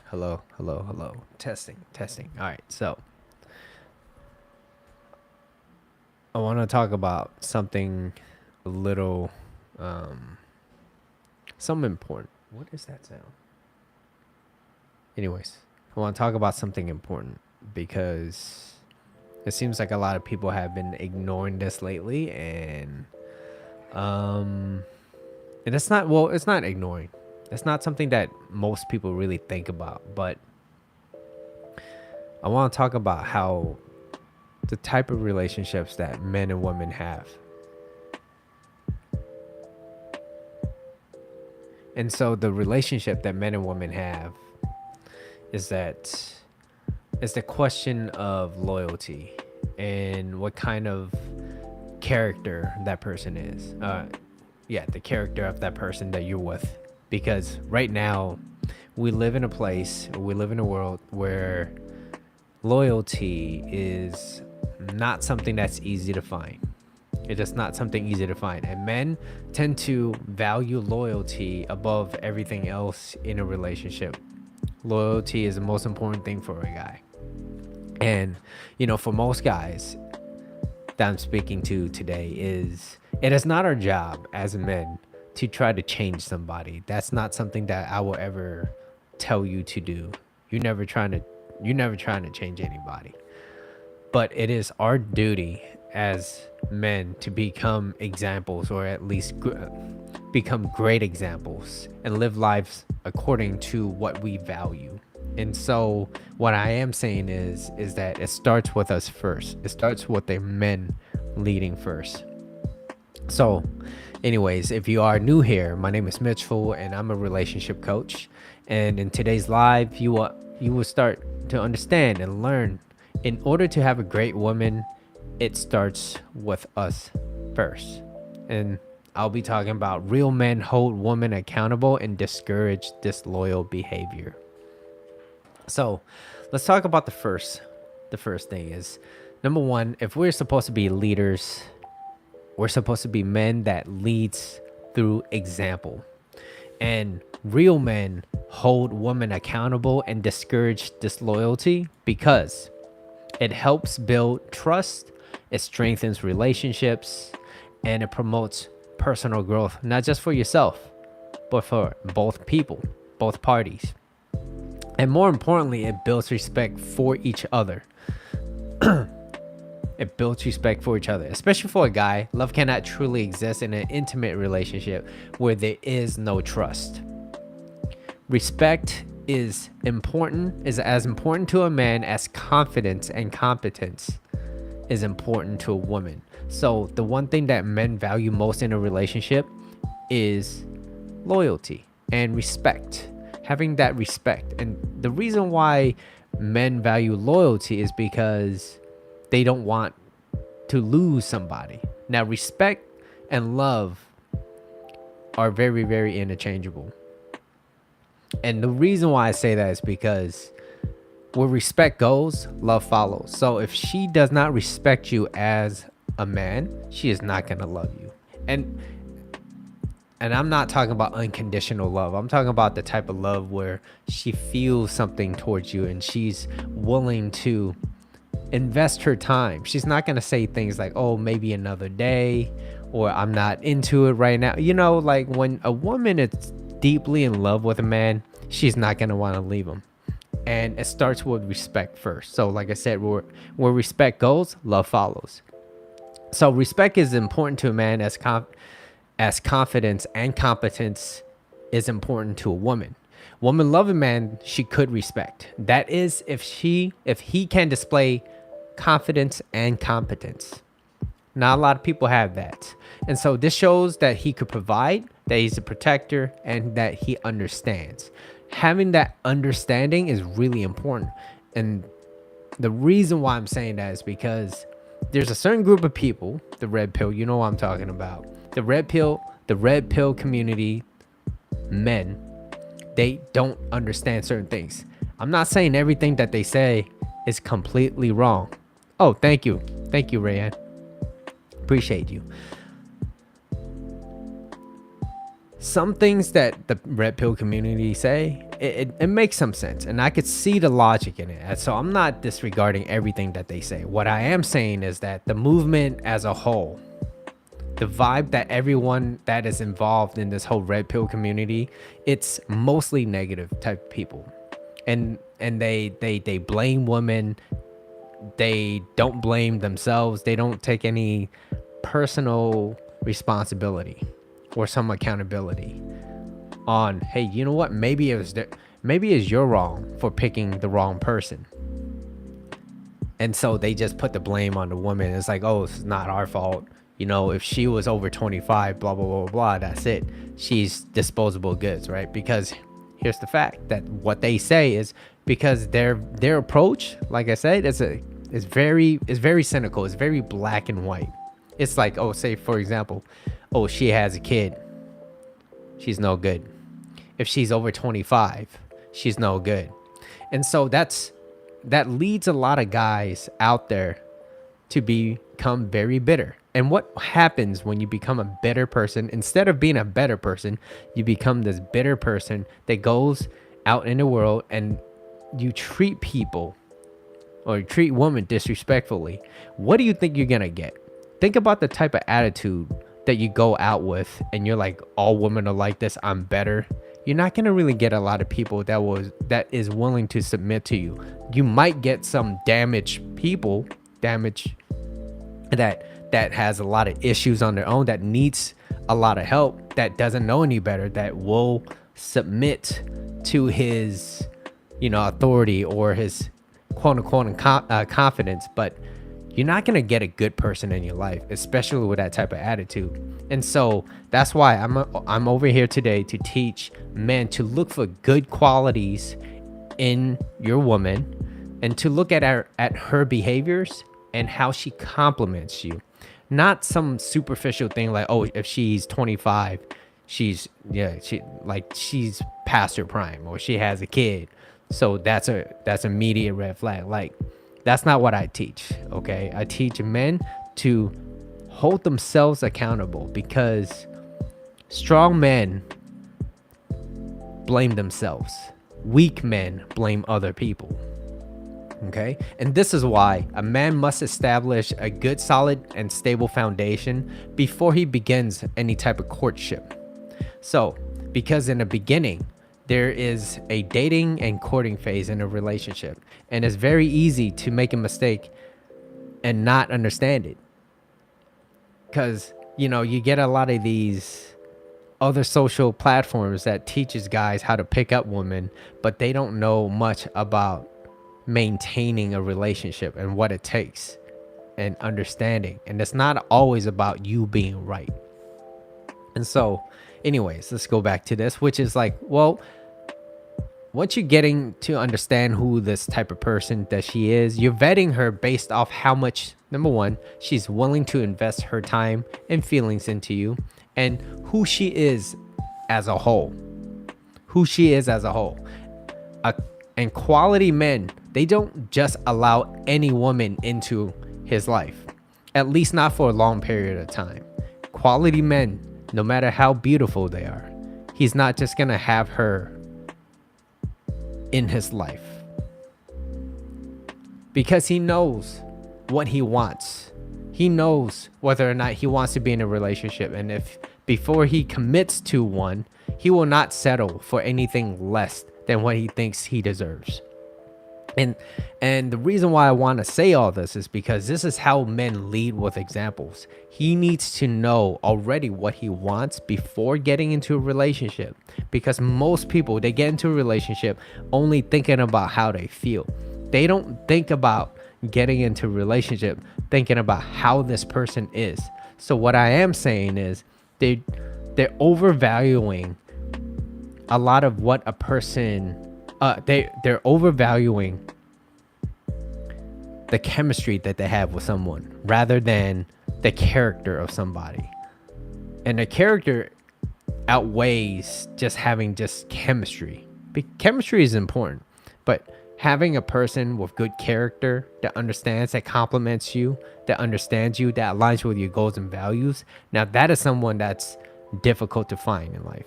Hello, hello, hello. Testing, testing. All right, so I want to talk about something a little, um, something important. What is that sound? Anyways, I want to talk about something important because it seems like a lot of people have been ignoring this lately, um, and it's not well, it's not ignoring. It's not something that most people really think about, but I want to talk about how the type of relationships that men and women have. And so the relationship that men and women have is that is the question of loyalty and what kind of character that person is. Yeah, the character of that person that you're with. Because right now we live in a world where loyalty is not something that's easy to find. It is not something easy to find. And men tend to value loyalty above everything else in a relationship. Loyalty is the most important thing for a guy. And, for most guys that I'm speaking to today, it is not our job as men to try to change somebody. That's not something that I will ever tell you to do. You're never trying to change anybody. But it is our duty as men to become examples, or at least become great examples and live lives according to what we value. And so what I am saying is that it starts with us first. It starts with the men leading first. So anyways, if you are new here, my name is Mitchell and I'm a relationship coach. And in today's live, you will start to understand and learn, in order to have a great woman, it starts with us first. And I'll be talking about real men hold women accountable and discourage disloyal behavior. So let's talk about the first thing is, number one, if we're supposed to be leaders, we're supposed to be men that leads through example. And real men hold women accountable and discourage disloyalty because it helps build trust, it strengthens relationships, and it promotes personal growth, not just for yourself, but for both people, both parties. And more importantly, it builds respect for each other. It builds respect for each other, especially for a guy. Love cannot truly exist in an intimate relationship where there is no trust. Respect is as important to a man as confidence and competence is important to a woman. So the one thing that men value most in a relationship is loyalty and respect. Having that respect. And the reason why men value loyalty is because they don't want to lose somebody. Now, respect and love are very, very interchangeable. And the reason why I say that is because where respect goes, love follows. So if she does not respect you as a man, she is not going to love you. And I'm not talking about unconditional love. I'm talking about the type of love where she feels something towards you and she's willing to invest her time. She's not going to say things like, oh, maybe another day, or I'm not into it right now. Like when a woman is deeply in love with a man, she's not going to want to leave him. And it starts with respect first. So like I said, where respect goes, love follows. So respect is important to a man as confidence and competence is important to a woman. Woman love a man she could respect. That is if he can display confidence and competence. Not a lot of people have that. And so this shows that he could provide, that he's a protector, and that he understands. Having that understanding is really important. And the reason why I'm saying that is because there's a certain group of people, the red pill, you know what I'm talking about. The red pill community, men, they don't understand certain things. I'm not saying everything that they say is completely wrong. Oh, thank you. Thank you, Rayanne. Appreciate you. some things that the red pill community say, it makes some sense, and I could see the logic in it. And so I'm not disregarding everything that they say. What I am saying is that the movement as a whole, the vibe that everyone that is involved in this whole red pill community, it's mostly negative type people, and they blame women. They don't blame themselves. They don't take any personal responsibility or some accountability on, hey, you know what, maybe it's you're wrong for picking the wrong person. And so they just put the blame on the woman. It's like, oh, it's not our fault. If she was over 25, blah, blah, blah, blah, that's it. She's disposable goods, right? Because here's the fact that what they say is because their approach, like I said, is very cynical. It's very black and white. It's like, oh, say for example, oh, she has a kid, she's no good. If she's over 25, she's no good. And so that leads a lot of guys out there to become very bitter. And what happens when you become a bitter person? Instead of being a better person, you become this bitter person that goes out in the world and you treat people or treat women disrespectfully. What do you think you're gonna get? Think about the type of attitude that you go out with and you're like, all women are like this, I'm better. You're not gonna really get a lot of people that is willing to submit to you. You might get some damaged people, that has a lot of issues on their own, that needs a lot of help, that doesn't know any better, that will submit to his authority or his quote unquote confidence. But you're not going to get a good person in your life, especially with that type of attitude. And so that's why I'm over here today to teach men to look for good qualities in your woman and to look at her behaviors and how she compliments you. Not some superficial thing like, oh, if she's 25, she's past her prime, or she has a kid, so that's immediate red flag. Like, that's not what I teach. Okay, I teach men to hold themselves accountable, because strong men blame themselves, weak men blame other people. Okay, and this is why a man must establish a good, solid, and stable foundation before he begins any type of courtship. So, because in the beginning, there is a dating and courting phase in a relationship, and it's very easy to make a mistake and not understand it, because you get a lot of these other social platforms that teaches guys how to pick up women, but they don't know much about maintaining a relationship and what it takes and understanding. And it's not always about you being right. And so anyways, let's go back to this, which is like, well, once you're getting to understand who this type of person that she is, you're vetting her based off how much, number one, she's willing to invest her time and feelings into you, and who she is as a whole. And quality men, they don't just allow any woman into his life, at least not for a long period of time. Quality men, no matter how beautiful they are, he's not just gonna have her in his life, because he knows what he wants. He knows whether or not he wants to be in a relationship, and if before he commits to one, he will not settle for anything less than what he thinks he deserves. And the reason why I want to say all this is because this is how men lead with examples. He needs to know already what he wants before getting into a relationship, because most people, they get into a relationship only thinking about how they feel. They don't think about getting into a relationship thinking about how this person is. So what I am saying is they're overvaluing a lot of what a person they're overvaluing the chemistry that they have with someone rather than the character of somebody. And the character outweighs just having just chemistry. Chemistry is important, but having a person with good character that understands, that compliments you, that understands you, that aligns with your goals and values, now that is someone that's difficult to find in life.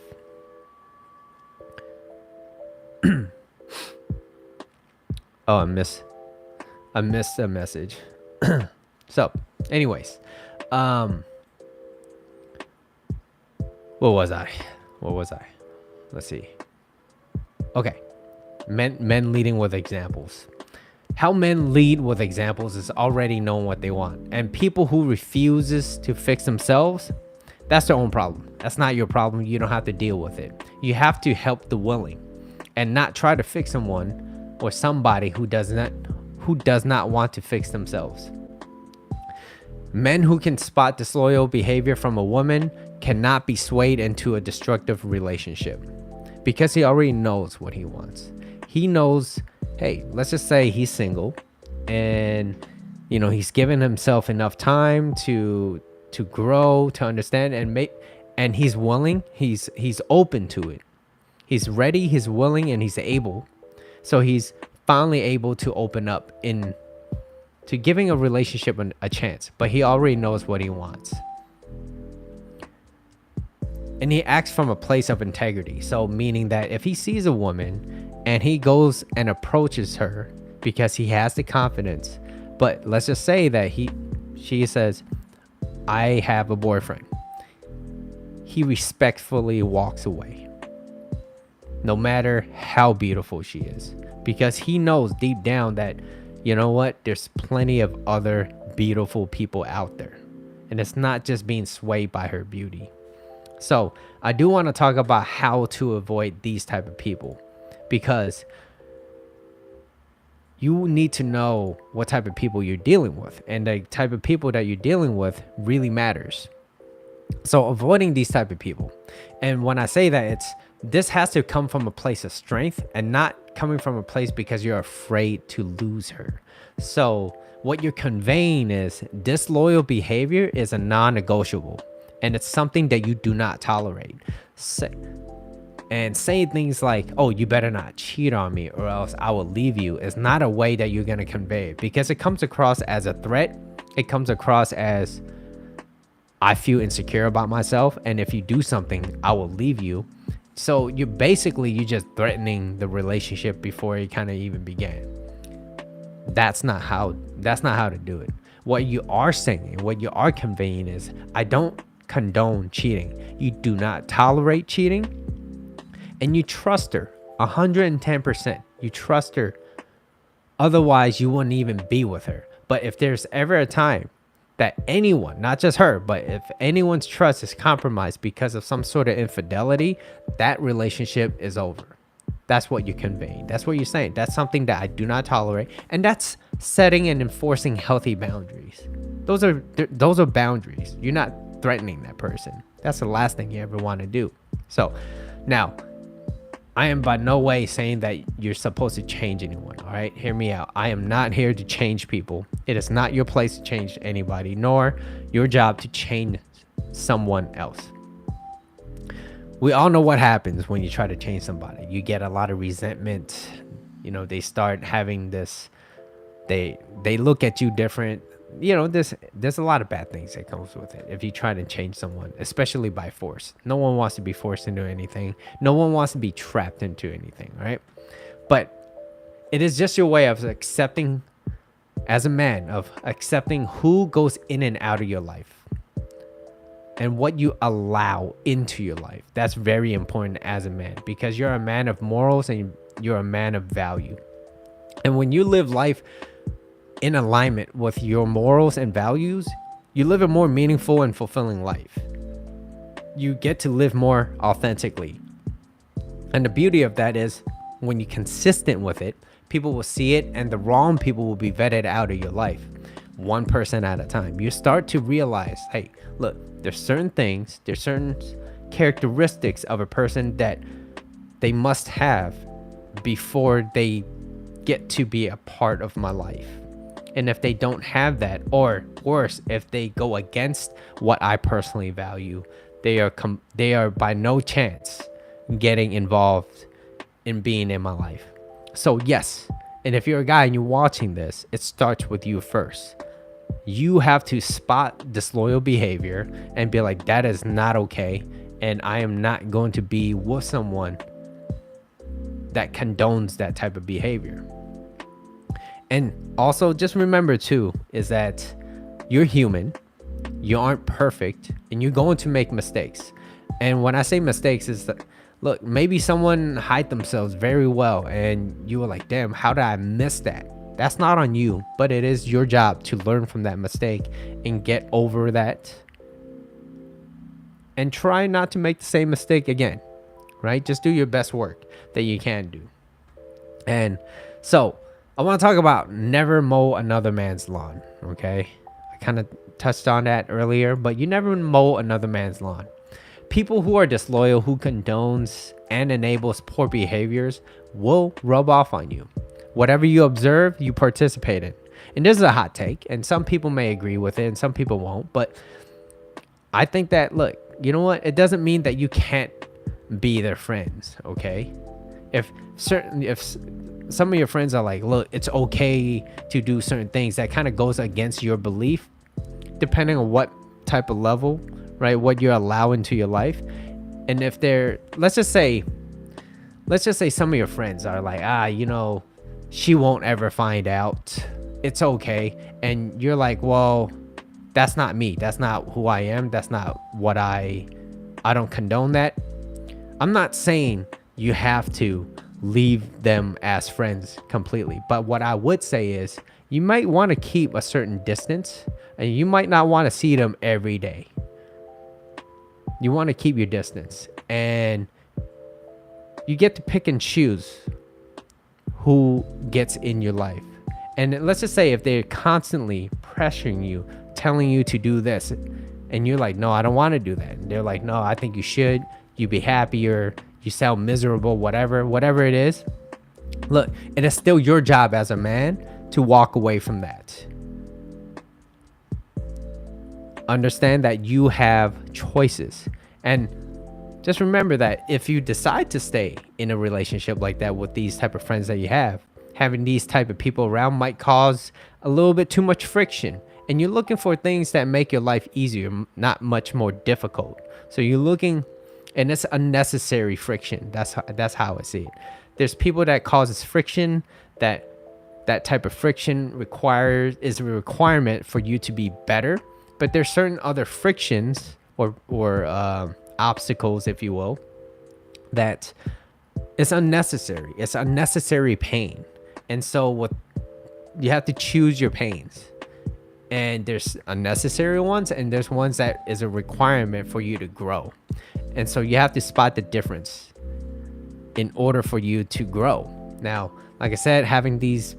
Oh, I missed a message. So, anyways, um, what was I? What was I? Let's see. Okay, men leading with examples. How men lead with examples is already knowing what they want, and people who refuses to fix themselves, that's their own problem. That's not your problem. You don't have to deal with it. You have to help the willing, and not try to fix someone or somebody who does not want to fix themselves. Men who can spot disloyal behavior from a woman cannot be swayed into a destructive relationship because he already knows what he wants. He knows, hey, let's just say he's single and he's given himself enough time to grow, to understand and he's willing, he's open to it. He's ready, he's willing, and he's able. So he's finally able to open up to giving a relationship a chance, but he already knows what he wants. And he acts from a place of integrity. So meaning that if he sees a woman and he goes and approaches her because he has the confidence, but let's just say that she says, I have a boyfriend. He respectfully walks away, no matter how beautiful she is, because he knows deep down that, you know what, there's plenty of other beautiful people out there. And it's not just being swayed by her beauty. So I do want to talk about how to avoid these type of people, because you need to know what type of people you're dealing with, and the type of people that you're dealing with really matters. So avoiding these type of people. And when I say that, this has to come from a place of strength and not coming from a place because you're afraid to lose her. So what you're conveying is disloyal behavior is a non-negotiable, and it's something that you do not tolerate. And saying things like, oh, you better not cheat on me or else I will leave you, is not a way that you're going to convey it, because it comes across as a threat. It comes across as, I feel insecure about myself, and if you do something, I will leave you. So you're just threatening the relationship before it kind of even began. That's not how to do it. What you are saying, what you are conveying is, I don't condone cheating. You do not tolerate cheating, and you trust her 110%. You trust her. Otherwise, you wouldn't even be with her. But if there's ever a time that anyone, not just her, but if anyone's trust is compromised because of some sort of infidelity, that relationship is over. That's what you're conveying. That's what you're saying. That's something that I do not tolerate. And that's setting and enforcing healthy boundaries. Those are boundaries. You're not threatening that person. That's the last thing you ever want to do. So now, I am by no way saying that you're supposed to change anyone. All right, hear me out. I am not here to change people. It is not your place to change anybody, nor your job to change someone else. We all know what happens when you try to change somebody. You get a lot of resentment. They start having this, they look at you different. There's a lot of bad things that comes with it if you try to change someone, especially by force. No one wants to be forced into anything. No one wants to be trapped into anything, right? But it is just your way of accepting, as a man, of accepting who goes in and out of your life and what you allow into your life. That's very important as a man, because you're a man of morals and you're a man of value. And when you live life in alignment with your morals and values, you live a more meaningful and fulfilling life. You get to live more authentically. And the beauty of that is, when you're consistent with it, people will see it, and the wrong people will be vetted out of your life, one person at a time. You start to realize, hey, look, there's certain things, there's certain characteristics of a person that they must have before they get to be a part of my life. And if they don't have that, or worse, if they go against what I personally value, they are by no chance getting involved in being in my life. So yes, and if you're a guy and you're watching this, it starts with you first. You have to spot disloyal behavior and be like, that is not okay, and I am not going to be with someone that condones that type of behavior. And also just remember too, is that you're human, you aren't perfect, and you're going to make mistakes. And when I say mistakes, is that, look, maybe someone hide themselves very well and you were like, damn, how did I miss that? That's not on you, but it is your job to learn from that mistake and get over that and try not to make the same mistake again, right? Just do your best work that you can do. And so I want to talk about never mow another man's lawn, okay? I kind of touched on that earlier, but you never mow another man's lawn. People who are disloyal, who condones and enables poor behaviors, will rub off on you. Whatever you observe, you participate in. And this is a hot take, and some people may agree with it and some people won't, but I think that, look, you know what? It doesn't mean that you can't be their friends, okay? If some of your friends are like, look, it's okay to do certain things that kind of goes against your belief, depending on what type of level, right, what you're allowing to your life. And if they're, let's just say some of your friends are like, you know, she won't ever find out, it's okay. And you're like, well, that's not me, that's not who I am, that's not what I don't condone that. I'm not saying you have to leave them as friends completely, but what I would say is you might want to keep a certain distance, and you might not want to see them every day. You want to keep your distance, and you get to pick and choose who gets in your life. And let's just say if they're constantly pressuring you, telling you to do this, and you're like, no, I don't want to do that, and they're like, no, I think you should, you'd be happier, you sound miserable, whatever it is, look, it is still your job as a man to walk away from that. Understand that you have choices, and just remember that if you decide to stay in a relationship like that with these type of friends that you have, having these type of people around might cause a little bit too much friction, and you're looking for things that make your life easier, not much more difficult. So you're looking, and it's unnecessary friction. That's how I see it. There's people that causes friction, that type of friction is a requirement for you to be better. But there's certain other frictions or obstacles, if you will, that it's unnecessary. It's unnecessary pain. And so you have to choose your pains. And there's unnecessary ones, and there's ones that is a requirement for you to grow. And so you have to spot the difference in order for you to grow. Now, like I said, having these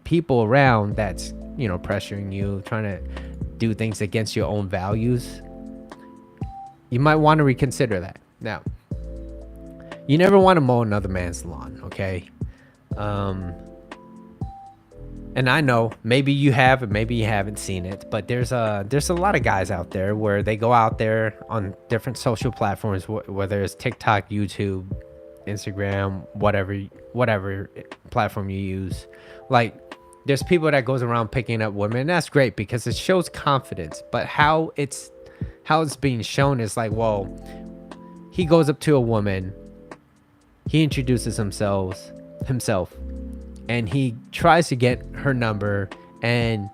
people around that's, you know, pressuring you, trying to do things against your own values, you might want to reconsider that. Now, you never want to mow another man's lawn, okay? And I know maybe you have, and maybe you haven't seen it, but there's a lot of guys out there where they go out there on different social platforms, whether it's TikTok, YouTube, Instagram, whatever platform you use. Like, there's people that goes around picking up women, and that's great because it shows confidence. But how it's being shown is like, well, he goes up to a woman, he introduces himself, and he tries to get her number, and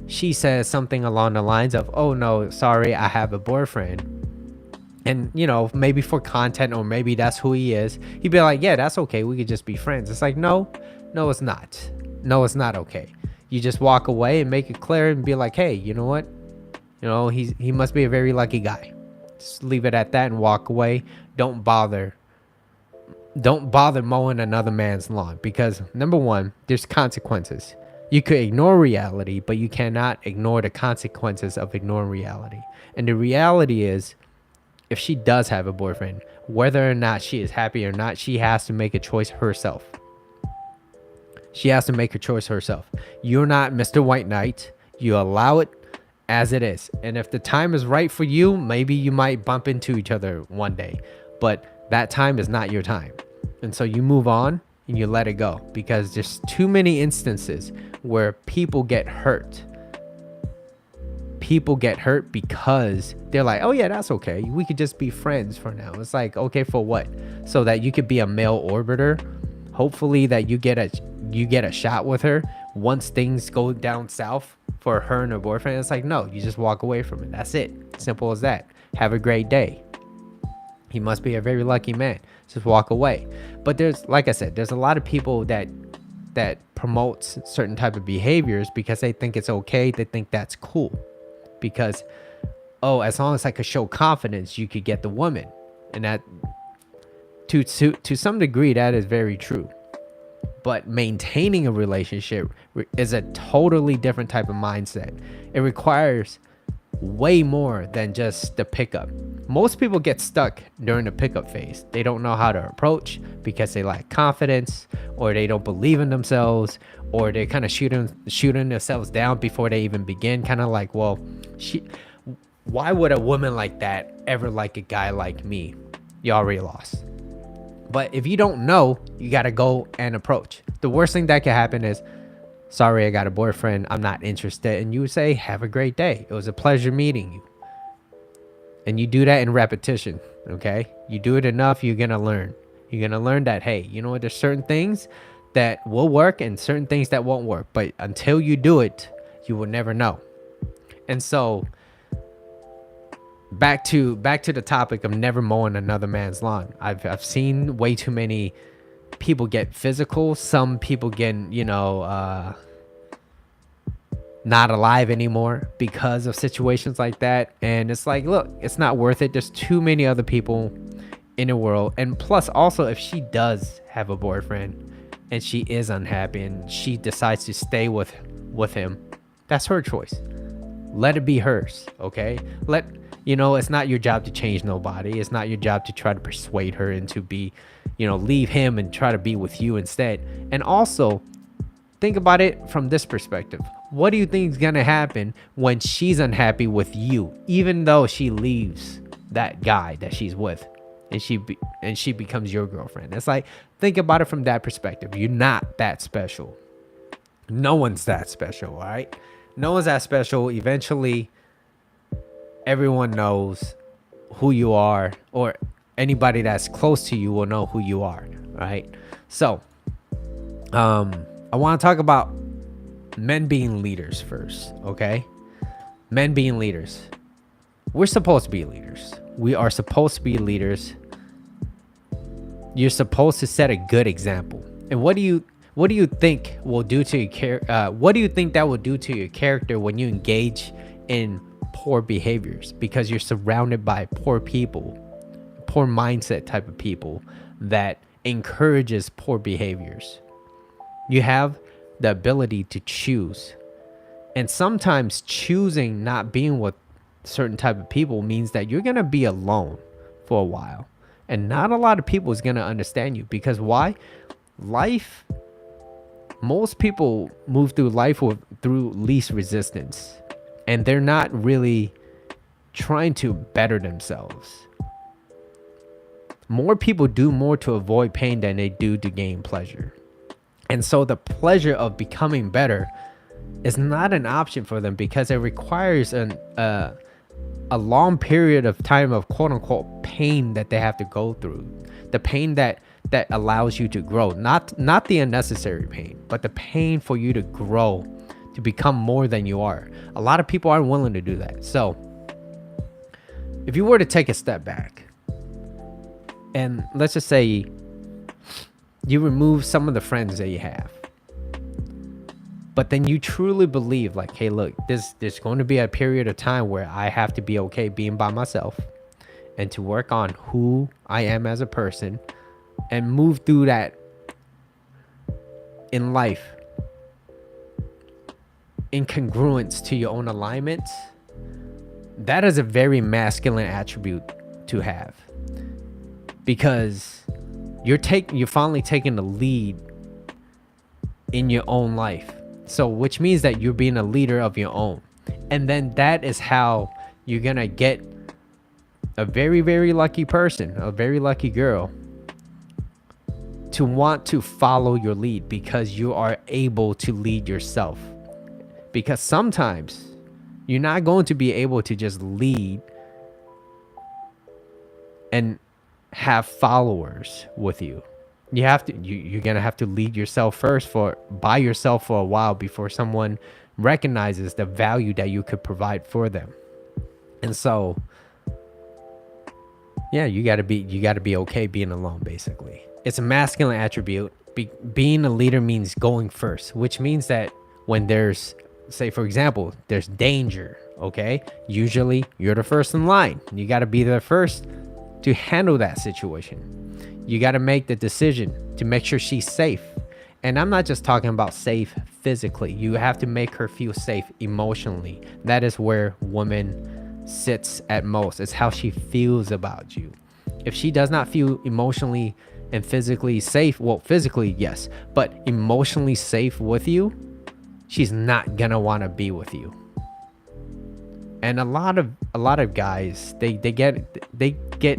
she says something along the lines of, oh no, sorry, I have a boyfriend. And, you know, maybe for content, or maybe that's who he is, he'd be like, yeah, that's okay, we could just be friends. It's like, no, it's not. No, it's not okay. You just walk away and make it clear and be like, hey, you know what? You know, he must be a very lucky guy. Just leave it at that and walk away. Don't bother mowing another man's lawn, because number one, there's consequences. You could ignore reality, but you cannot ignore the consequences of ignoring reality. And the reality is, if she does have a boyfriend, whether or not she is happy or not, she has to make a choice herself. She has to make a choice herself. You're not Mr. White Knight. You allow it as it is. And if the time is right for you, maybe you might bump into each other one day, but that time is not your time. And so you move on and you let it go, because there's too many instances where people get hurt. People get hurt because they're like, oh yeah, that's okay, we could just be friends for now. It's like, okay, for what? So that you could be a male orbiter Hopefully that you get a shot with her once things go down south for her and her boyfriend. It's like, no, you just walk away from it. That's it. Simple as that. Have a great day. He must be a very lucky man. Just walk away. But there's, like I said, there's a lot of people that promotes certain type of behaviors because they think it's okay. They think that's cool because, oh, as long as I could show confidence, you could get the woman. And that to some degree, that is very true. But maintaining a relationship is a totally different type of mindset. It requires way more than just the pickup. Most people get stuck during the pickup phase. They don't know how to approach because they lack confidence, or they don't believe in themselves, or they're kind of shooting themselves down before they even begin. Kind of like, well, why would a woman like that ever like a guy like me? You already lost. But if you don't know, you got to go and approach. The worst thing that can happen is, sorry, I got a boyfriend, I'm not interested. And you would say, have a great day. It was a pleasure meeting you. And you do that in repetition, okay? You do it enough, you're going to learn. You're going to learn that, hey, you know what? There's certain things that will work and certain things that won't work. But until you do it, you will never know. And so back to the topic of never mowing another man's lawn. I've seen way too many people get physical. Some people getting, not alive anymore because of situations like that. And it's like, look, it's not worth it. There's too many other people in the world. And plus, also, if she does have a boyfriend and she is unhappy and she decides to stay with him, that's her choice. Let it be hers, okay? It's not your job to change nobody. It's not your job to try to persuade her into leave him and try to be with you instead. And also, think about it from this perspective. What do you think is going to happen when she's unhappy with you, even though she leaves that guy that she's with and she becomes your girlfriend? It's like, think about it from that perspective. You're not that special. No one's that special, all right? No one's that special. Eventually, everyone knows who you are, or anybody that's close to you will know who you are, right? So, I want to talk about men being leaders first, okay? Men being leaders. We're supposed to be leaders. We are supposed to be leaders. You're supposed to set a good example. And what do you think will do to your what do you think that will do to your character when you engage in poor behaviors? Because you're surrounded by poor people, poor mindset type of people that encourages poor behaviors. You have the ability to choose. And sometimes choosing not being with certain type of people means that you're going to be alone for a while. And not a lot of people is going to understand you. Because why? Most people move through life through least resistance. And they're not really trying to better themselves. More people do more to avoid pain than they do to gain pleasure. And so the pleasure of becoming better is not an option for them because it requires a long period of time of quote unquote pain that they have to go through. The pain that allows you to grow, not the unnecessary pain, but the pain for you to grow, to become more than you are. A lot of people aren't willing to do that. So if you were to take a step back and let's just say you remove some of the friends that you have, but then you truly believe like, hey, look, there's going to be a period of time where I have to be okay being by myself and to work on who I am as a person and move through that in life in congruence to your own alignment. That is a very masculine attribute to have, because you're finally taking the lead in your own life. So which means that you're being a leader of your own. And then that is how you're going to get a very, very lucky person, a very lucky girl to want to follow your lead because you are able to lead yourself. Because sometimes you're not going to be able to just lead and have followers with you. You're gonna have to lead yourself first for by yourself for a while before someone recognizes the value that you could provide for them. And so, yeah, you gotta be okay being alone. Basically, it's a masculine attribute. Being a leader means going first, which means that when there's, say for example, there's danger. Okay, usually you're the first in line. You gotta be there first to handle that situation. You gotta make the decision to make sure she's safe. And I'm not just talking about safe physically. You have to make her feel safe emotionally. That is where woman sits at most. It's how she feels about you. If she does not feel emotionally and physically safe, well, physically, yes, but emotionally safe with you, she's not gonna want to be with you. And a lot of guys, they get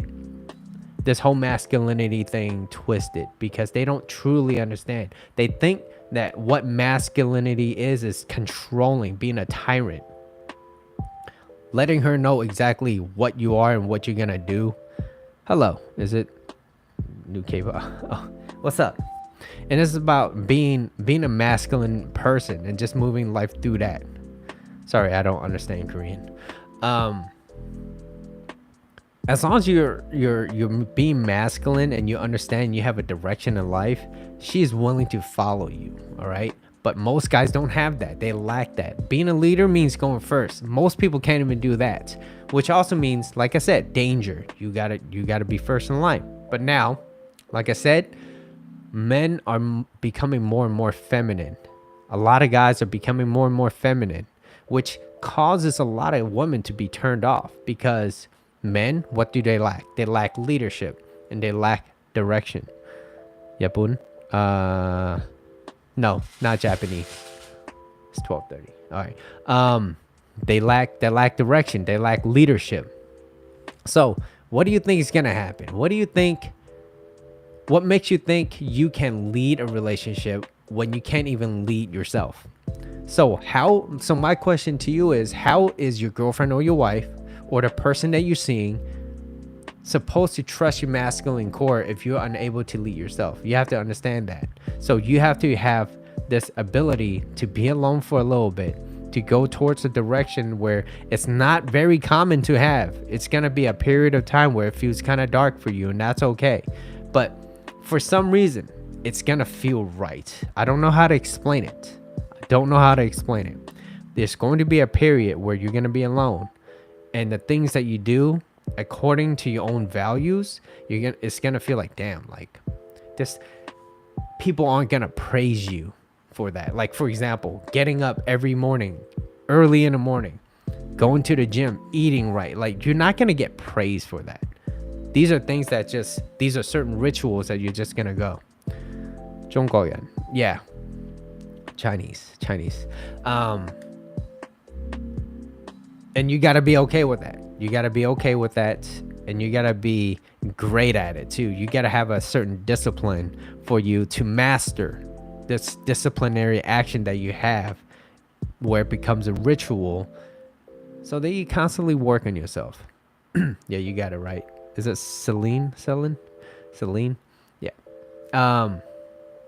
this whole masculinity thing twisted because they don't truly understand. They think that what masculinity is controlling, being a tyrant, letting her know exactly what you are and what you're gonna do. Hello, is it new cable? Oh, what's up? And this is about being a masculine person and just moving life through that. Sorry, I don't understand Korean. As long as you're being masculine and you understand you have a direction in life, she's willing to follow you. All right. But most guys don't have that. They lack that. Being a leader means going first. Most people can't even do that, which also means, like I said, danger. You gotta be first in line. But now, like I said, men are becoming more and more feminine. A lot of guys are becoming more and more feminine, which causes a lot of women to be turned off because men, what do they lack? They lack leadership and they lack direction. Yapun? No, not Japanese. It's 12:30. All right. They lack direction. They lack leadership. So, what do you think is gonna happen? What makes you think you can lead a relationship when you can't even lead yourself? So my question to you is, how is your girlfriend or your wife or the person that you're seeing supposed to trust your masculine core if you're unable to lead yourself? You have to understand that. So you have to have this ability to be alone for a little bit, to go towards a direction where it's not very common to have. It's going to be a period of time where it feels kind of dark for you, and that's okay. But for some reason, it's going to feel right. I don't know how to explain it. There's going to be a period where you're going to be alone, and the things that you do according to your own values, it's going to feel like, damn, like this, people aren't going to praise you for that. Like, for example, getting up every morning, early in the morning, going to the gym, eating right. Like, you're not going to get praise for that. These are things that these are certain rituals that you're just going to go. 中国人. Yeah. Chinese. And you got to be okay with that. And you got to be great at it too. You got to have a certain discipline for you to master this disciplinary action that you have, where it becomes a ritual, so that you constantly work on yourself. Yeah, you got it right. Is it Celine? Yeah.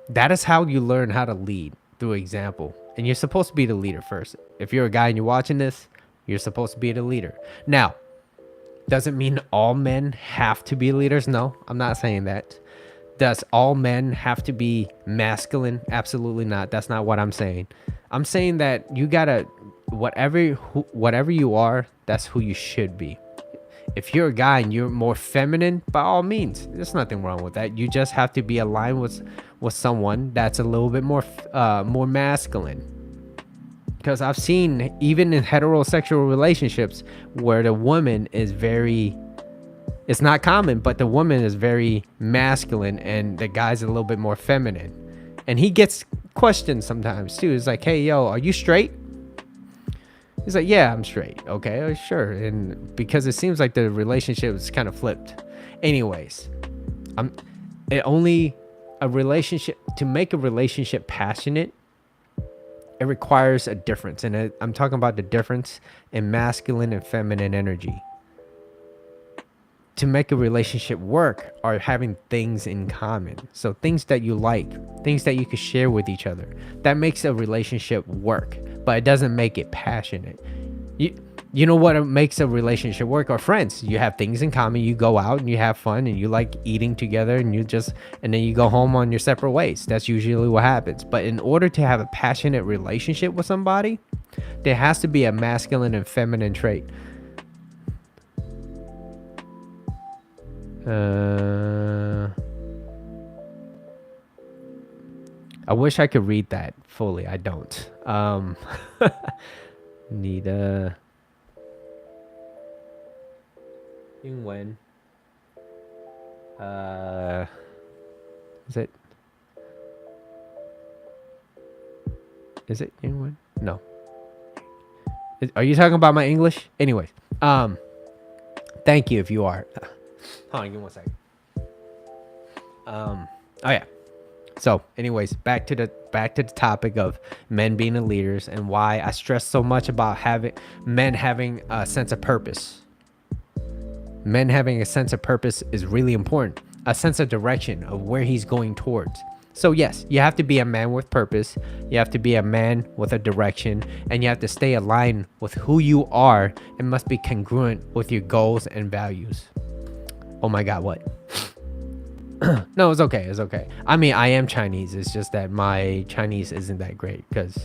That is how you learn how to lead, through example. And you're supposed to be the leader first. If you're a guy and you're watching this, you're supposed to be the leader. Now, doesn't mean all men have to be leaders. No, I'm not saying that. Does all men have to be masculine? Absolutely not. That's not what I'm saying. I'm saying that you gotta, whatever you are, that's who you should be. If you're a guy and you're more feminine, by all means, there's nothing wrong with that. You just have to be aligned with someone that's a little bit more masculine. Because I've seen, even in heterosexual relationships, where the woman is very, it's not common, but the woman is very masculine and the guy's a little bit more feminine. And he gets questions sometimes too. It's like, hey, yo, are you straight? He's like, yeah, I'm straight. Okay, sure. And because it seems like the relationship is kind of flipped. Anyways, to make a relationship passionate, it requires a difference. And I'm talking about the difference in masculine and feminine energy. to make a relationship work are having things in common. So things that you like, things that you can share with each other. That makes a relationship work, but it doesn't make it passionate. You know what makes a relationship work are friends. You have things in common. You go out and you have fun and you like eating together and and then you go home on your separate ways. That's usually what happens. But in order to have a passionate relationship with somebody, there has to be a masculine and feminine trait. I wish I could read that fully. I don't. Need a 英文 is it 英文? No. Are you talking about my English? Anyways, thank you if you are. Hold on, give me 1 second. Oh yeah. So, anyways, back to the topic of men being the leaders and why I stress so much about men having a sense of purpose. Men having a sense of purpose is really important. A sense of direction of where he's going towards. So yes, you have to be a man with purpose. You have to be a man with a direction, and you have to stay aligned with who you are and must be congruent with your goals and values. Oh my God, what? No, it's okay. It's okay. I mean, I am Chinese. It's just that my Chinese isn't that great because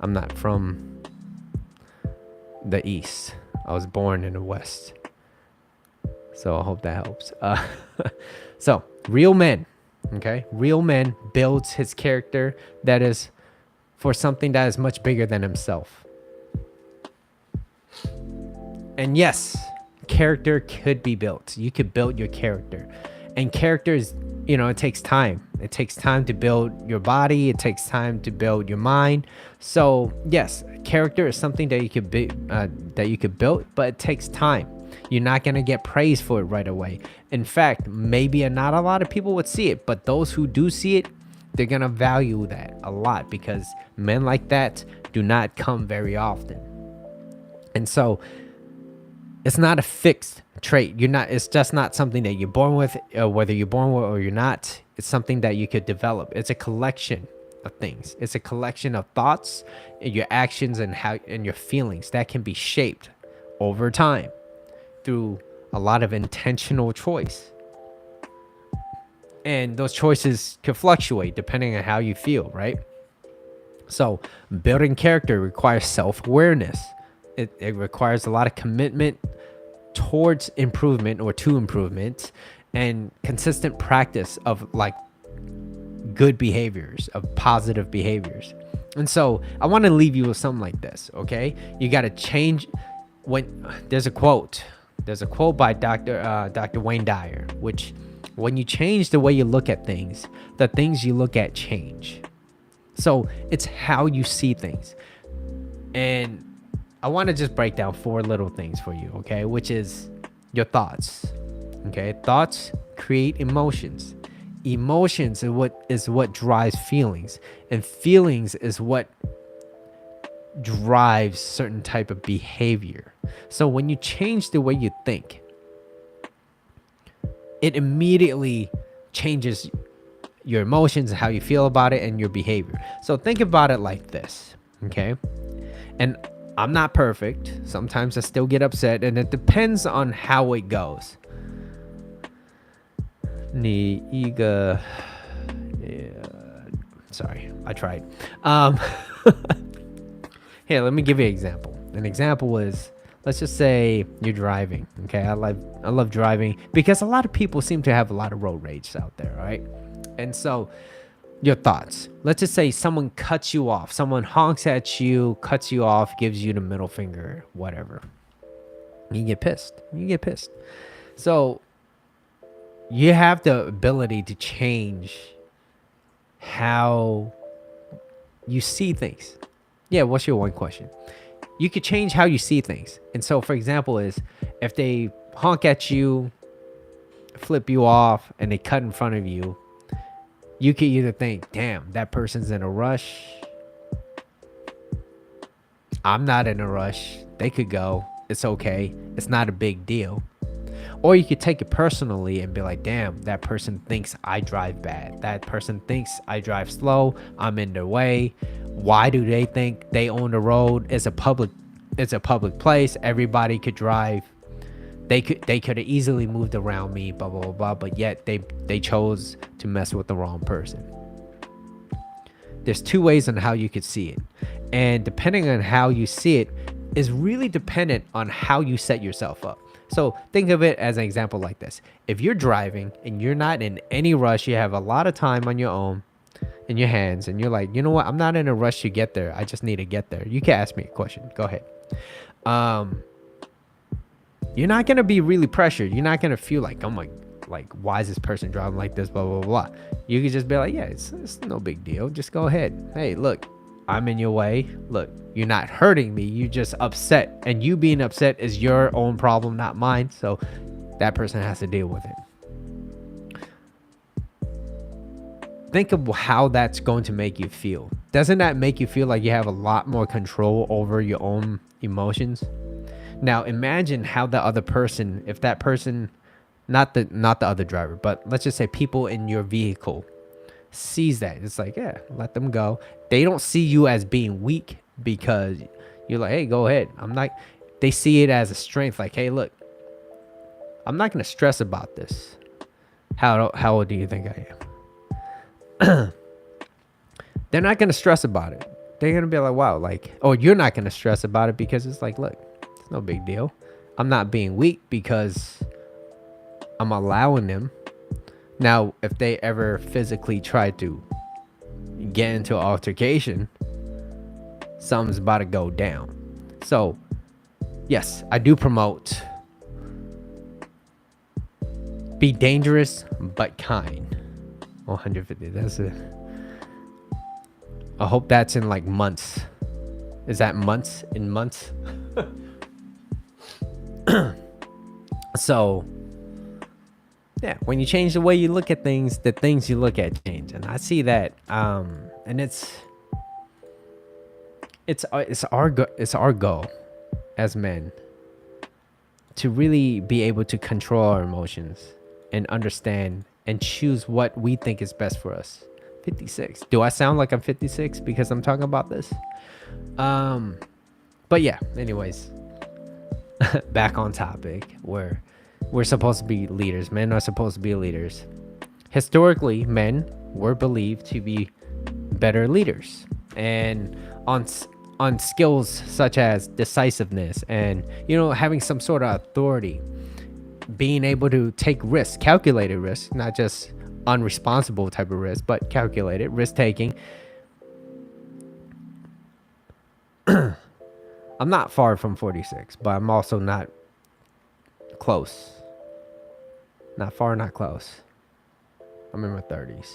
I'm not from the East. I was born in the West. So I hope that helps. So real men, okay? Real men builds his character that is for something that is much bigger than himself. And yes, character could be built. You could build your character. And character is, it takes time. It takes time to build your body. It takes time to build your mind. So yes, character is something that you could build, but it takes time. You're not going to get praise for it right away. In fact, maybe not a lot of people would see it, but those who do see it, they're going to value that a lot because men like that do not come very often. And so it's not a fixed trait. It's just not something that you're born with, whether you're born with or you're not. It's something that you could develop. It's a collection of things. It's a collection of thoughts, your actions, and your feelings that can be shaped over time through a lot of intentional choice. And those choices could fluctuate depending on how you feel, right? So building character requires self-awareness. It requires a lot of commitment towards improvement or to improvement and consistent practice of like good behaviors, of positive behaviors. And so I want to leave you with something like this, okay? You got to change. When there's a quote by Dr. Wayne Dyer, which when you change the way you look at things, the things you look at change. So it's how you see things. And I want to just break down 4 little things for you, okay? Which is your thoughts, okay? Thoughts create emotions. Emotions is what drives feelings, and feelings is what drives certain type of behavior. So when you change the way you think, it immediately changes your emotions, how you feel about it, and your behavior. So think about it like this, okay? And I'm not perfect. Sometimes I still get upset, and it depends on how it goes. 你一个 sorry, I tried. Here, let me give you an example. An example is, let's just say you're driving. Okay, I love driving because a lot of people seem to have a lot of road rage out there, right? And so your thoughts. Let's just say someone cuts you off. Someone honks at you, cuts you off, gives you the middle finger, whatever. You get pissed. So you have the ability to change how you see things. Yeah, what's your one question? You could change how you see things. And so, for example, is if they honk at you, flip you off, and they cut in front of you, you could either think, damn, that person's in a rush. I'm not in a rush. They could go. It's okay. It's not a big deal. Or you could take it personally and be like, damn, that person thinks I drive bad. That person thinks I drive slow. I'm in their way. Why do they think they own the road? It's a public place. Everybody could drive. They could have easily moved around me, blah blah blah, but yet they chose to mess with the wrong person. There's two ways on how you could see it. And depending on how you see it is really dependent on how you set yourself up. So think of it as an example like this. If you're driving and you're not in any rush, you have a lot of time on your own in your hands, and you're like, you know what? I'm not in a rush to get there. I just need to get there. You can ask me a question. Go ahead. You're not going to be really pressured. You're not going to feel like, oh my, like, why is this person driving like this, blah, blah, blah. You could just be like, yeah, it's no big deal. Just go ahead. Hey, look, I'm in your way. Look, you're not hurting me. You're just upset. And you being upset is your own problem, not mine. So that person has to deal with it. Think of how that's going to make you feel. Doesn't that make you feel like you have a lot more control over your own emotions? Now imagine how the other person, if that person, not the other driver, but let's just say people in your vehicle sees that. It's like, yeah, let them go. They don't see you as being weak because you're like, hey, go ahead. They see it as a strength. Like, hey, look, I'm not going to stress about this. How old do you think I am? They're not going to stress about it. They're going to be like, wow, like, oh, you're not going to stress about it because it's like, look, it's no big deal. I'm not being weak because I'm allowing them. Now, if they ever physically try to get into an altercation, something's about to go down. So, yes, I do promote be dangerous but kind. 150. That's it. I hope that's in like months. Is that months? In months? So, yeah, when you change the way you look at things, the things you look at change, and I see that. And it's our goal as men to really be able to control our emotions and understand and choose what we think is best for us. 56. Do I sound like I'm 56 because I'm talking about this? But yeah, anyways, back on topic, where we're supposed to be leaders. Men are supposed to be leaders. Historically, men were believed to be better leaders, and on skills such as decisiveness and, you know, having some sort of authority, being able to take risks, calculated risks, not just unresponsible type of risk, but calculated risk taking. I'm not far from 46, but I'm also not close. Not far, not close. I'm in my 30s.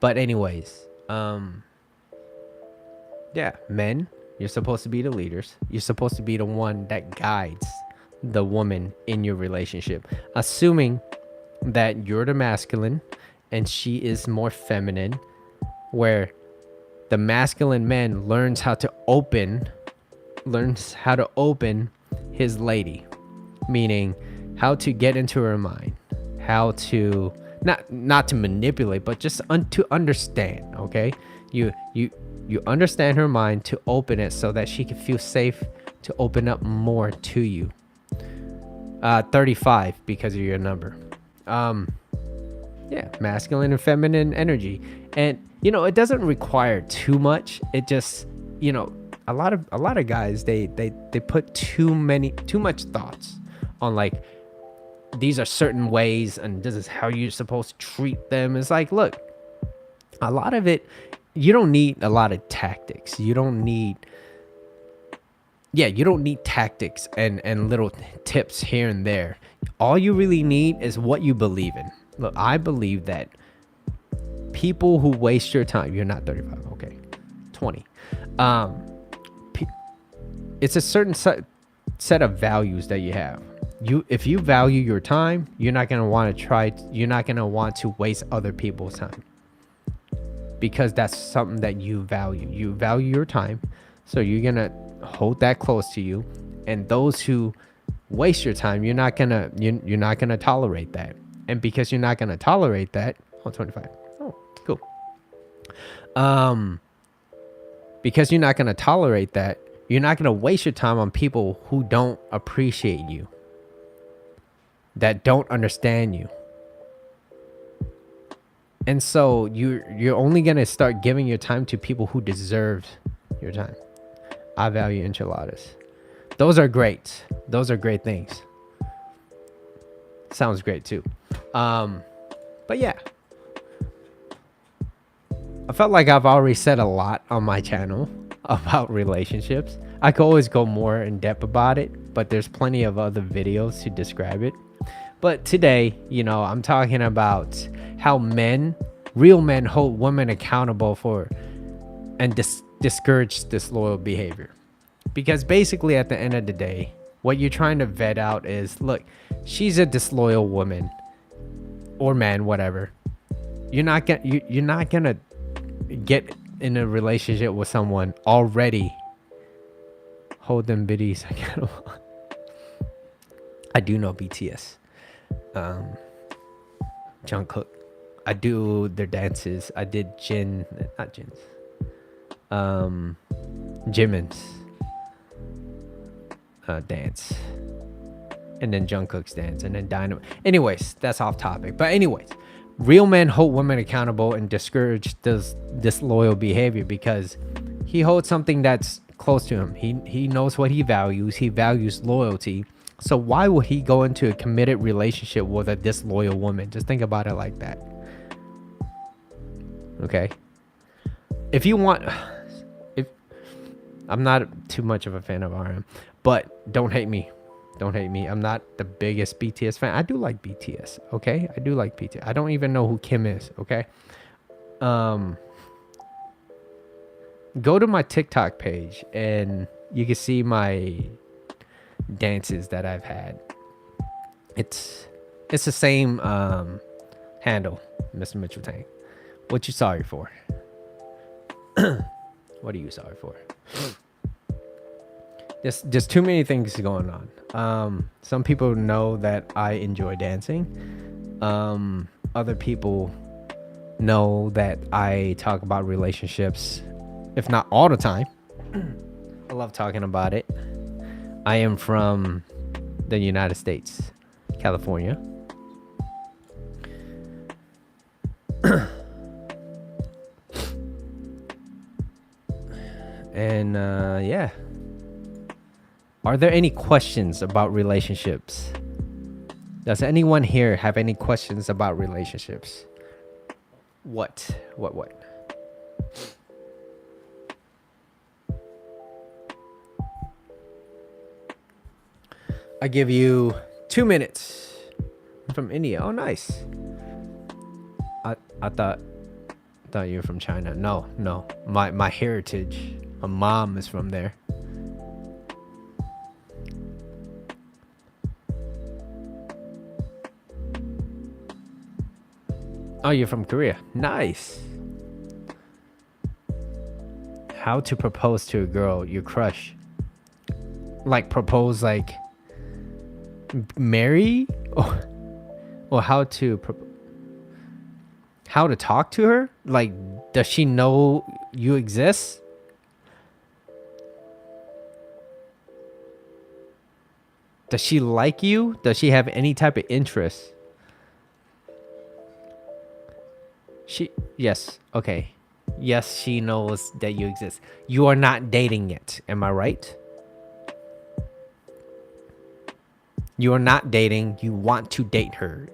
But anyways, yeah, men, you're supposed to be the leaders. You're supposed to be the one that guides the woman in your relationship, assuming that you're the masculine and she is more feminine, where the masculine man learns how to open his lady, meaning how to get into her mind, how to not to manipulate, but just to understand. Okay, you understand her mind, to open it so that she can feel safe to open up more to you. 35 because of your number. Yeah, masculine and feminine energy. And, you know, it doesn't require too much. It just, you know, a lot of guys, they put too much thoughts on, like, these are certain ways and this is how you're supposed to treat them. It's like, look, a lot of it, you don't need a lot of tactics. You don't need tactics and little tips here and there. All you really need is what you believe in. Look, I believe that people who waste your time, you're not 35, okay, 20. It's a certain set of values that you have. If you value your time, you're not going to want to waste other people's time, because that's something that you value. You value your time, so you're going to hold that close to you. And those who waste your time, you're not gonna tolerate that. And because you're not gonna tolerate that, 25. Oh, cool. Because you're not gonna tolerate that, you're not gonna waste your time on people who don't appreciate you, that don't understand you. And so you're only gonna start giving your time to people who deserve your time. I value enchiladas. Those are great. Those are great things. Sounds great too. But yeah, I felt like I've already said a lot on my channel about relationships. I could always go more in depth about it, but there's plenty of other videos to describe it. But today, I'm talking about how real men hold women accountable for and discourage disloyal behavior. Because basically at the end of the day, what you're trying to vet out is, look, she's a disloyal woman or man, whatever. You're not gonna get in a relationship with someone already. Hold them biddies accountable. I do know BTS. Jungkook. I do their dances. I did Jimin's dance, and then Jungkook's dance, and then Dynamite. Anyways, that's off topic. But anyways, real men hold women accountable and discourage disloyal behavior because he holds something that's close to him. He knows what he values. He values loyalty. So why would he go into a committed relationship with a disloyal woman? Just think about it like that. Okay. If I'm not too much of a fan of RM, but don't hate me. Don't hate me. I'm not the biggest BTS fan. I do like BTS. Okay. I do like BTS. I don't even know who Kim is. Okay. Go to my TikTok page and you can see my dances that I've had. It's the same handle, Mr. Mitchell Tank. What you sorry for? What are you sorry for? There's too many things going on. Some people know that I enjoy dancing. Other people know that I talk about relationships, if not all the time. I love talking about it. I am from the United States, California. And yeah. Are there any questions about relationships? Does anyone here have any questions about relationships? What? I give you 2 minutes. From India. Oh, nice. I thought you were from China. No. My heritage. My mom is from there. Oh, you're from Korea. Nice. How to propose to a girl, your crush? Like propose, like marry? Or how to talk to her? Like, does she know you exist? Does she like you? Does she have any type of interest? Yes. Okay. Yes, she knows that you exist. You are not dating yet. Am I right? You are not dating. You want to date her.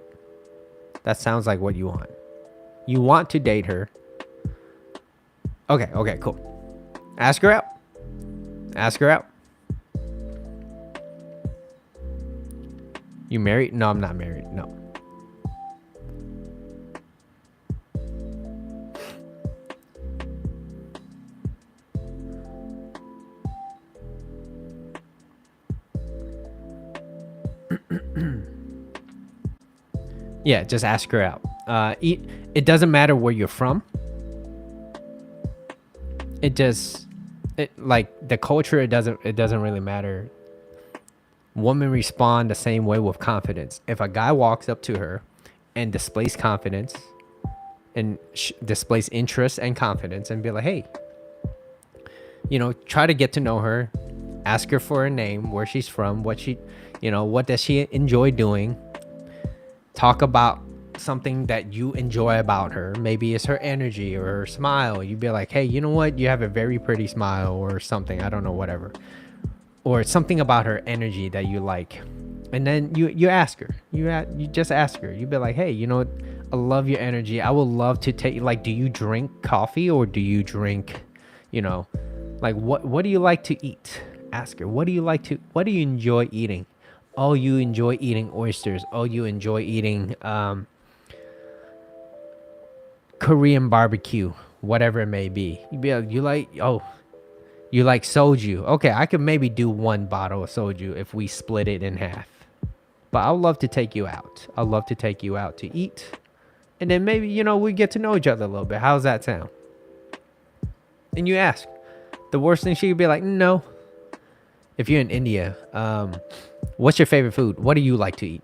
That sounds like what you want. You want to date her. Okay, cool. Ask her out. You married? No, I'm not married. No. Yeah, just ask her out. It doesn't matter where you're from. Like the culture, it doesn't really matter Women respond the same way with confidence. If a guy walks up to her and displays confidence and displays interest and confidence and be like, hey, try to get to know her, ask her for her name, where she's from, what does she enjoy doing, talk about something that you enjoy about her. Maybe it's her energy or her smile. You'd be like, hey, you know what? You have a very pretty smile or something. I don't know, whatever. Or something about her energy that you like. And then you ask her. You just ask her. You'd be like, hey, I love your energy. I would love to take, like, do you drink coffee or do you drink, like what do you like to eat? Ask her. What do you enjoy eating? Oh, you enjoy eating oysters. Oh, you enjoy eating Korean barbecue, whatever it may be. You'd be like, you like soju. Okay, I could maybe do one bottle of soju if we split it in half. But I'd love to take you out. I'd love to take you out to eat. And then maybe, we get to know each other a little bit. How's that sound? And you ask. The worst thing she could be like, no. If you're in India, what's your favorite food? What do you like to eat?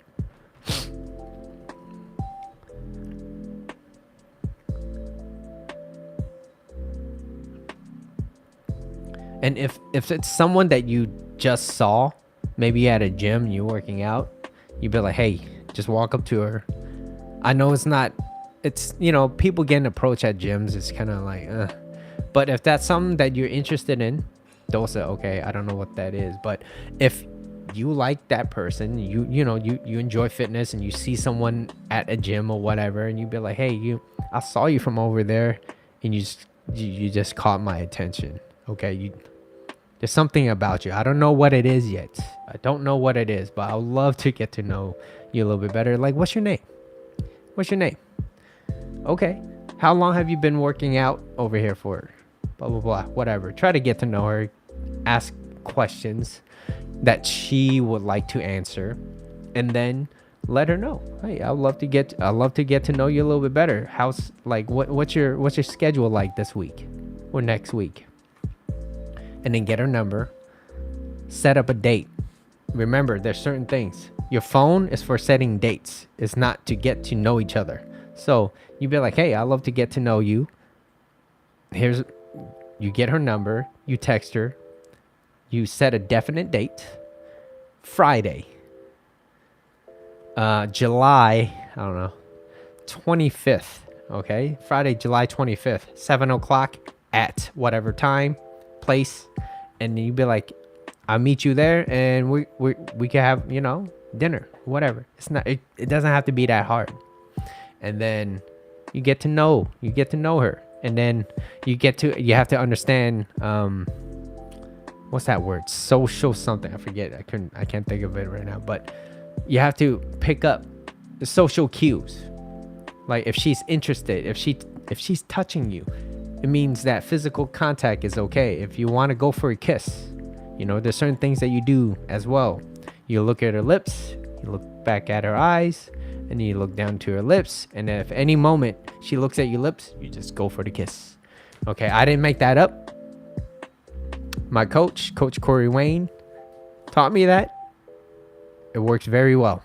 And if it's someone that you just saw, maybe at a gym, you're working out, you'd be like, hey, just walk up to her. I know it's people getting approached at gyms, it's kind of like, but if that's something that you're interested in, don't say, okay, I don't know what that is. But if you like that person, you enjoy fitness and you see someone at a gym or whatever, and you'd be like, hey, I saw you from over there and you just caught my attention. Okay, there's something about you. I don't know what it is yet. I don't know what it is, but I would love to get to know you a little bit better. Like, what's your name? What's your name? Okay. How long have you been working out over here for? Blah, blah, blah. Whatever. Try to get to know her. Ask questions that she would like to answer. And then let her know. Hey, I'd love to get to know you a little bit better. What's your schedule like this week or next week? And then get her number, set up a date. Remember, there's certain things. Your phone is for setting dates. It's not to get to know each other. So you'd be like, hey, I'd love to get to know you. You get her number, you text her, you set a definite date. Friday, July, 25th. Okay, Friday, July 25th, 7:00 at whatever time, place, and you'd be like, I'll meet you there, and we can have dinner, whatever. It doesn't have to be that hard. And then you get to know her, and then you have to understand what's that word? Social something. I forget. I can't think of it right now. But you have to pick up the social cues. Like if she's interested, if she's touching you, it means that physical contact is okay. If you want to go for a kiss, there's certain things that you do as well. You look at her lips, you look back at her eyes, and then you look down to her lips. And if any moment she looks at your lips, you just go for the kiss. Okay, I didn't make that up. My Coach Corey Wayne, taught me that. It works very well.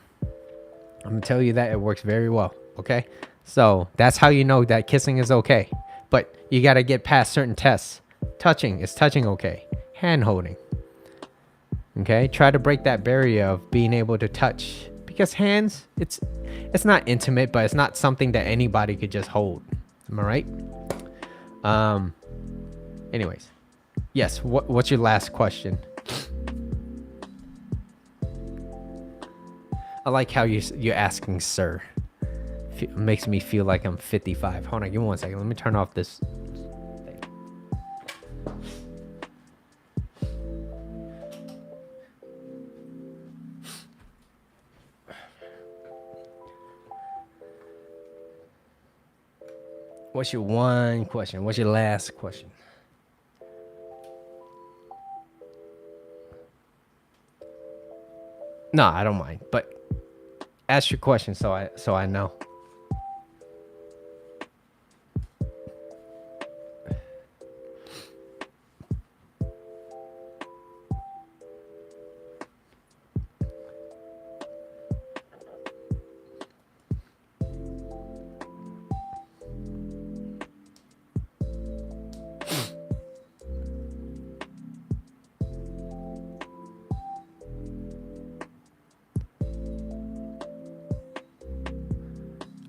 I'm gonna tell you that it works very well. Okay, so that's how you know that kissing is okay. But you gotta get past certain tests. Is touching okay? Hand holding. Okay, try to break that barrier of being able to touch, because hands, it's not intimate, but it's not something that anybody could just hold. Am I right? Anyways, yes. What's your last question? I like how you're asking, sir. It makes me feel like I'm 55. Hold on, give me 1 second. Let me turn off this thing. What's your one question? What's your last question? No, I don't mind, but ask your question so I know.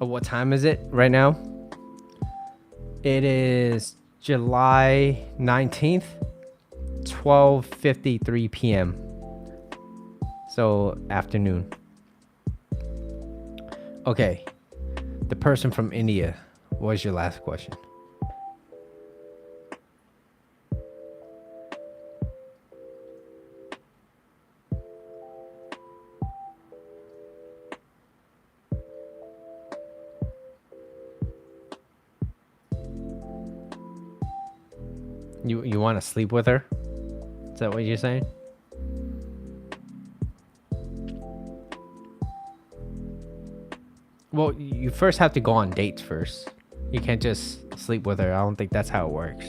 What time is it right now? It is July 19th, 12:53 p.m. So afternoon. Okay. The person from India. What was your last question? You want to sleep with her? Is that what you're saying? Well, you first have to go on dates first. You can't just sleep with her. I don't think that's how it works.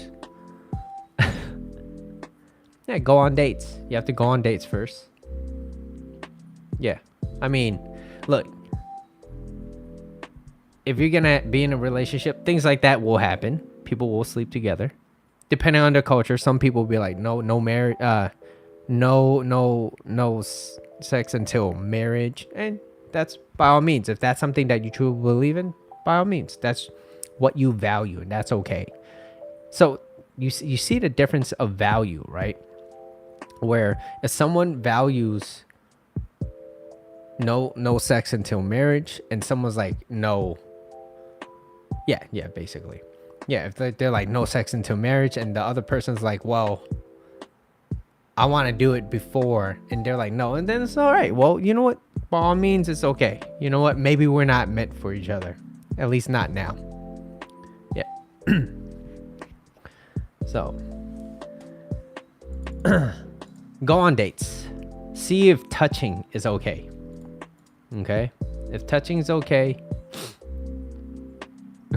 Yeah, go on dates. You have to go on dates first. Yeah. I mean, look, if you're going to be in a relationship, things like that will happen. People will sleep together. Depending on the culture, some people will be like, no marriage, no sex until marriage. And that's by all means. If that's something that you truly believe in, by all means, that's what you value, and that's okay. So you see the difference of value, right? Where if someone values no sex until marriage, and someone's like no, yeah, basically, yeah. If they're like no sex until marriage, and the other person's like, well, I want to do it before, and they're like no, and then it's all right. Well, you know what? By all means, it's okay. You know what? Maybe we're not meant for each other, at least not now. Yeah. So go on dates. See if touching is okay. Okay? If touching is okay.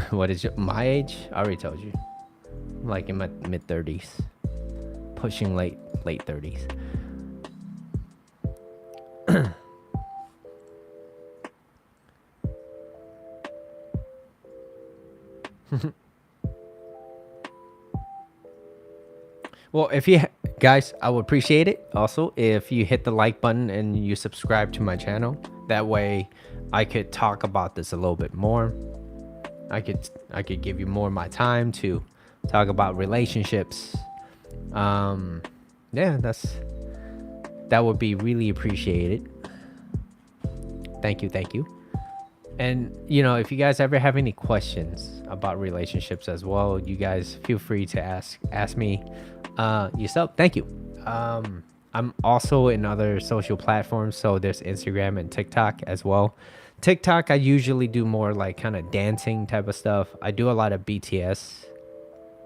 What is my age? I already told you. I'm like in my mid 30s. Pushing late 30s. Well, if you guys, I would appreciate it also if you hit the like button and you subscribe to my channel. That way I could talk about this a little bit more. I could give you more of my time to talk about relationships. Yeah, that would be really appreciated. Thank you. And if you guys ever have any questions about relationships as well, you guys feel free to ask me yourself. Thank you. I'm also in other social platforms, so there's Instagram and TikTok as well. TikTok, I usually do more like kind of dancing type of stuff. I do a lot of BTS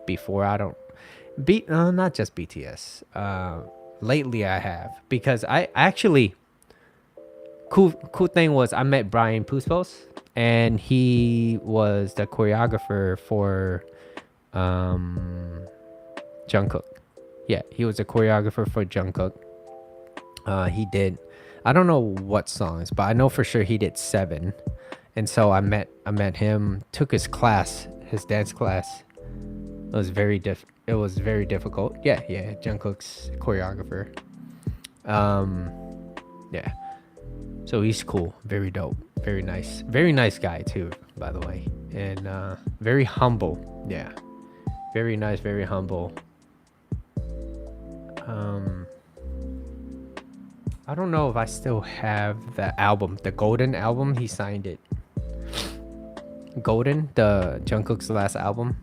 before. I don't not just BTS. Lately I have, because I actually cool thing was I met Brian Puspos, and he was the choreographer for Jungkook. Yeah, he was a choreographer for Jungkook. He did, I don't know what songs, but I know for sure he did 7. And so I met him, took his class, his dance class. It was very difficult. Yeah, Jungkook's choreographer. Yeah. So he's cool, very dope, very nice guy too, by the way. And very humble. Yeah. Very nice, very humble. I don't know if I still have the album, the Golden album. He signed it. Golden, the Jungkook's last album.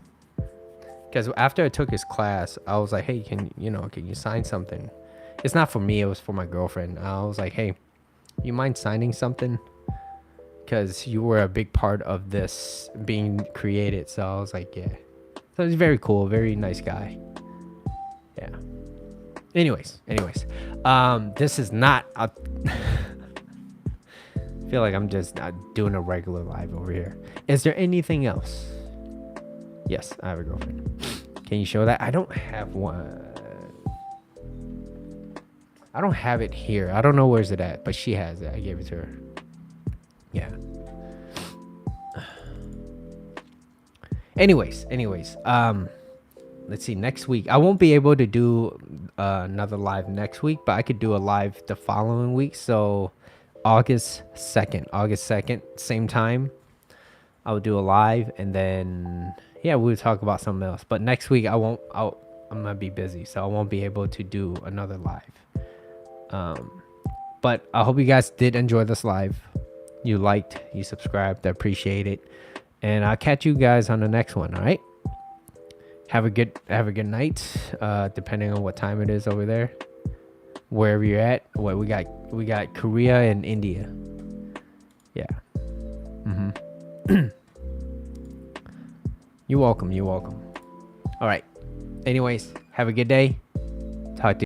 Because after I took his class, I was like, hey, can you sign something? It's not for me, it was for my girlfriend. I was like, hey, you mind signing something? Because you were a big part of this being created. So I was like, yeah. So he's very cool, very nice guy. Yeah. Anyways, this is not a I feel like I'm just doing a regular live over here. Is there anything else? Yes, I have a girlfriend. Can you show that? I don't have one. I don't have it here. I don't know where's it at, but she has it. I gave it to her. Yeah. Anyways, let's see, next week. I won't be able to do another live next week, but I could do a live the following week. So August 2nd, same time. I'll do a live, and then yeah, we'll talk about something else. But next week I won't. I'm gonna be busy, so I won't be able to do another live. But I hope you guys did enjoy this live. You liked, you subscribed. I appreciate it, and I'll catch you guys on the next one. All right. Have a good night. Depending on what time it is over there, wherever you're at. What we got Korea and India. Yeah. You're welcome. All right. Anyways, have a good day. Talk to you.